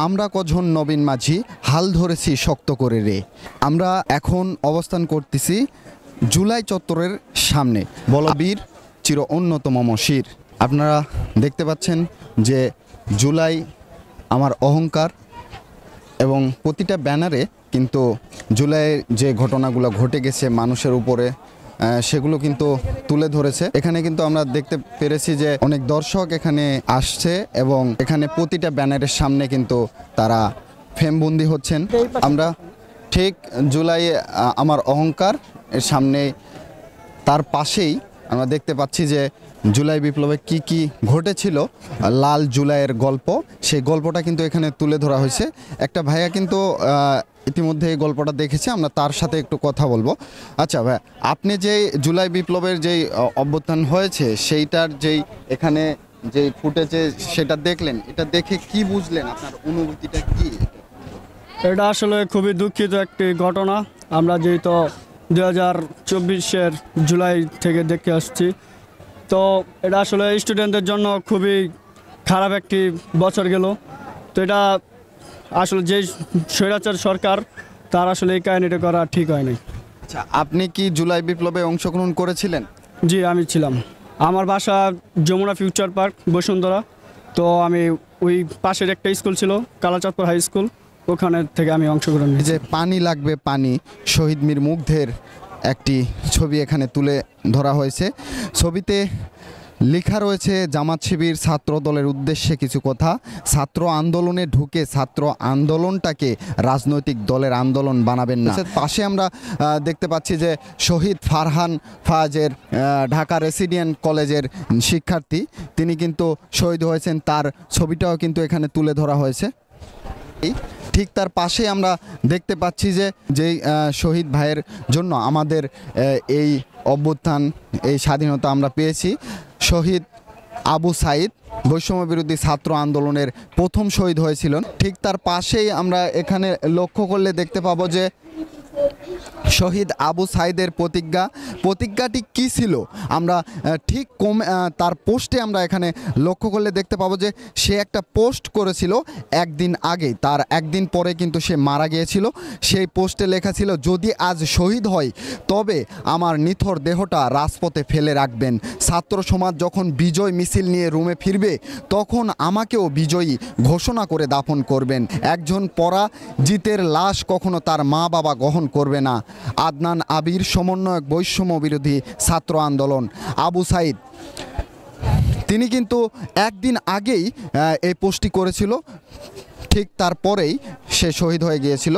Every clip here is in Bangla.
আমরা কজন নবীন মাঝি হাল ধরেছি শক্ত করে রে। আমরা এখন অবস্থান করতেছি জুলাই চত্বরের সামনে, বলবীর চির অন্যতম মশির। আপনারা দেখতে পাচ্ছেন যে জুলাই আমার অহংকার, এবং প্রতিটা ব্যানারে কিন্তু জুলাইয়ের যে ঘটনাগুলো ঘটে গেছে মানুষের উপরে সেগুলো কিন্তু তুলে ধরেছে। এখানে কিন্তু আমরা দেখতে পেরেছি যে অনেক দর্শক এখানে আসছে এবং এখানে প্রতিটা ব্যানারের সামনে কিন্তু তারা ফ্রেমবন্দি হচ্ছেন। আমরা ঠিক জুলাই আমার অহংকার এর সামনে, তার পাশেই আমরা দেখতে পাচ্ছি যে জুলাই বিপ্লবে কি কি ঘটেছিল, লাল জুলাইয়ের গল্প, সেই গল্পটা কিন্তু এখানে তুলে ধরা হয়েছে। একটা ভাইয়া কিন্তু ইতিমধ্যে এই গল্পটা দেখেছে, আমরা তার সাথে একটু কথা বলবো। আচ্ছা ভাই, আপনি যে জুলাই বিপ্লবের যেই অভ্যুত্থান হয়েছে সেইটার যেই এখানে যে ফুটেজে সেটা দেখলেন, এটা দেখে কি বুঝলেন, আপনার অনুভূতিটা কি? এটা আসলে খুবই দুঃখিত একটি ঘটনা। আমরা যেহেতু 2024-এর জুলাই থেকে দেখে আসছি, তো এটা আসলে স্টুডেন্টদের জন্য খুবই খারাপ একটি বছর গেল। তো এটা আসলে যে স্বৈরাচার সরকার, তার আসলে এই কাহিনীটা করা ঠিক হয়নি। আচ্ছা, আপনি কি জুলাই বিপ্লবে অংশগ্রহণ করেছিলেন? জি, আমি ছিলাম। আমার বাসা যমুনা ফিউচার পার্ক, বসুন্ধরা। তো আমি ওই পাশের একটা স্কুল ছিল, কালাচাঁদপুর হাই স্কুল, ওখানে থেকে আমি অংশগ্রহণ করেছি। যে পানি লাগবে পানি, শহীদ মীর মুগ্ধের একটি ছবি এখানে তুলে ধরা হয়েছে। ছবিতে লেখা রয়েছে জামাত শিবির ছাত্র দলের উদ্দেশ্যে কিছু কথা। ছাত্র আন্দোলনে ঢুকে ছাত্র আন্দোলনটাকে রাজনৈতিক দলের আন্দোলন বানাবেন না। পাশে আমরা দেখতে পাচ্ছি যে শহীদ ফারহান ফাজের ঢাকা রেসিডেন্ট কলেজের শিক্ষার্থী, তিনি কিন্তু শহীদ হয়েছেন, তার ছবিটাও কিন্তু এখানে তুলে ধরা হয়েছে। ঠিক তার পাশে আমরা দেখতে পাচ্ছি যে যেই শহীদ ভাইয়ের জন্য আমাদের এই অভ্যুত্থান, এই স্বাধীনতা আমরা পেয়েছি, শহীদ আবু সাইদ বৈষম্য বিরোধী ছাত্র আন্দোলনের প্রথম শহীদ হয়েছিলেন। ঠিক তার পাশেই আমরা এখানে লক্ষ্য করলে দেখতে পাবো যে শহীদ আবু সাইদের প্রতিজ্ঞাটি কি ছিল, আমরা ঠিক তার পোস্টে আমরা এখানে লক্ষ্য করলে দেখতে পাবো যে সে একটা পোস্ট করেছিল একদিন আগে, তার একদিন পরে কিন্তু সে মারা গিয়েছিল। সেই পোস্টে লেখা ছিল, যদি আজ শহীদ হয় তবে আমার নিথর দেহটা রাজপথে ফেলে রাখবেন। ছাত্র সমাজ যখন বিজয় মিছিল নিয়ে রুমে ফিরবে তখন আমাকেও বিজয়ী ঘোষণা করে দাফন করবেন। একজন পরাজিতের লাশ কখনো তার মা বাবা গ্রহণ করবে না। আদনান আবির, সমন্বয়ক বৈষম্য বিরোধী ছাত্র আন্দোলন। আবু সাইদ তিনি কিন্তু একদিন আগেই এই পোস্টটি করেছিল, ঠিক তারপরেই সে শহীদ হয়ে গিয়েছিল।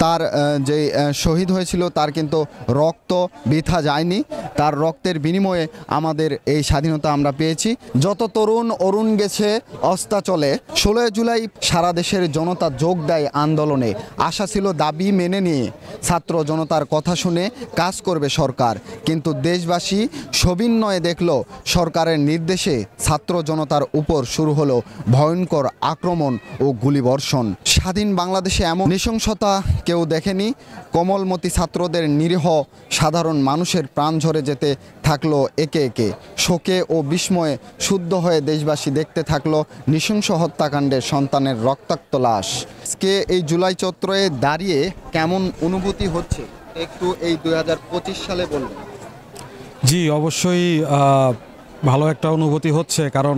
তার যে শহীদ হয়েছিল তার কিন্তু রক্ত বৃথা যায়নি, তার রক্তের বিনিময়ে আমাদের এই স্বাধীনতা আমরা পেয়েছি। যত তরুণ অরুণ গেছে অস্তাচলে, 16 জুলাই সারা দেশের জনতা যোগ দেয় আন্দোলনে। আশা ছিল দাবি মেনে নিয়ে ছাত্র জনতার কথা শুনে কাজ করবে সরকার, কিন্তু দেশবাসী সবিনয়ে দেখল সরকারের নির্দেশে ছাত্র জনতার উপর শুরু হলো ভয়ঙ্কর আক্রমণ ও গুলিবর্ষণ। স্বাধীন বাংলাদেশে এমন নৃশংসতা কেউ দেখেনি। কোমলমতি ছাত্রদের নিরীহ সাধারণ মানুষের প্রাণ ঝরে যেতে থাকলো একে একে। শোকে ও বিস্ময়ে শুদ্ধ হয়ে দেশবাসী দেখতে থাকলো নৃশংস হত্যাকাণ্ডের সন্তানের রক্তাক্ত লাশ। আজকে এই জুলাই চত্বরে দাঁড়িয়ে কেমন অনুভূতি হচ্ছে একটু এই 2025 সালে বলবেন? জি, অবশ্যই ভালো একটা অনুভূতি হচ্ছে, কারণ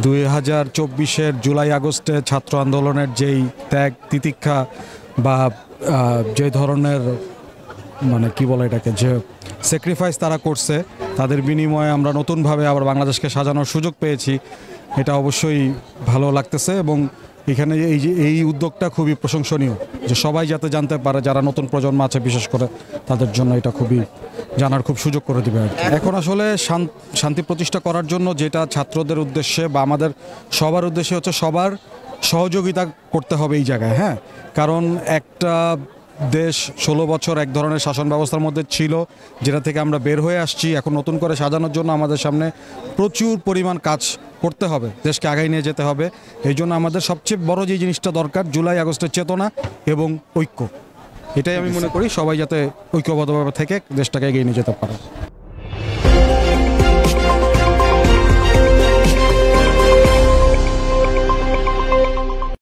2024-এর জুলাই আগস্টে ছাত্র আন্দোলনের যেই ত্যাগ তিতিক্ষা বা যে ধরনের কি বলে এটাকে, যে স্যাক্রিফাইস তারা করছে, তাদের বিনিময়ে আমরা নতুনভাবে আবার বাংলাদেশকে সাজানোর সুযোগ পেয়েছি। এটা অবশ্যই ভালো লাগতেছে, এবং এখানে এই উদ্যোগটা খুবই প্রশংসনীয়, যে সবাই যাতে জানতে পারে, যারা নতুন প্রজন্ম আছে বিশেষ করে, তাদের জন্য এটা খুবই জানার খুব সুযোগ করে দিবে আর কি। এখন আসলে শান্তি প্রতিষ্ঠা করার জন্য যেটা ছাত্রদের উদ্দেশ্যে বা আমাদের সবার উদ্দেশ্যে হচ্ছে, সবার সহযোগিতা করতে হবে এই জায়গায়। হ্যাঁ, কারণ একটা দেশ 16 বছর এক ধরনের শাসন ব্যবস্থার মধ্যে ছিল, যেটা থেকে আমরা বের হয়ে আসছি। এখন নতুন করে সাজানোর জন্য আমাদের সামনে প্রচুর পরিমাণ কাজ করতে হবে, দেশকে আগায় নিয়ে যেতে হবে। এই জন্য আমাদের সবচেয়ে বড় যে জিনিসটা দরকার, জুলাই আগস্টের চেতনা এবং ঐক্য। এটাই আমি মনে করি, সবাই যাতে ঐক্যবদ্ধভাবে থেকে দেশটাকে এগিয়ে নিয়ে যেতে পারে।